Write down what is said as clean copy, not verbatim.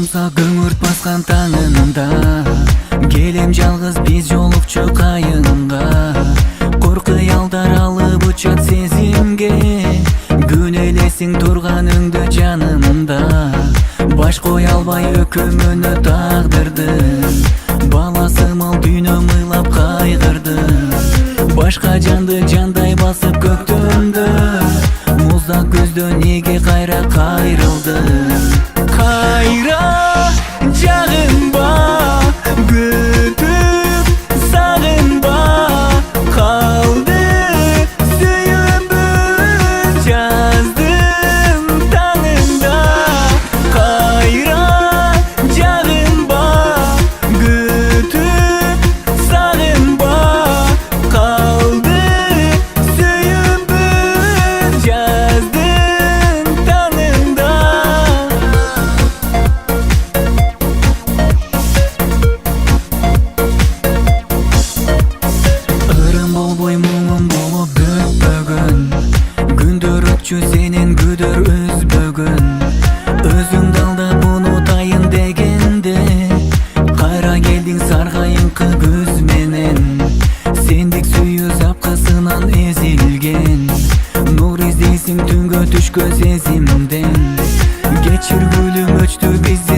Муза көңүрт баскан таңында келем жалгыз биз жолукчу кайынга. Кор кыялдар алып учат сезимге, күн элесиң турганыңды жанымда. Баш кое албай өкүмөнө тагдырды, баласымал дүйнөм ыйлап кайгырды. Башка жанды жандай басып көктөмдө, музда көздө неге кайра кайрылды? Кайра жагынба, күтүп сагынба, калды сүйүүбүз жаздым таңында. Кайра жагынба, күтүп сагынба, калды сүйүүбүз жаздым таңында. Ырым болбой муңум болуп көппөгөн, күндөр өтчү сенин күдөр үзбөгөн. Өзүңдү алдап унутайын дегенде, кайра келдиң саргайыңкы көз менен. Сендик сүйүү запкысынан эзилген, нур издейсиң түнгө түшкөн сезимден. Кечиргүлүм өчтү биз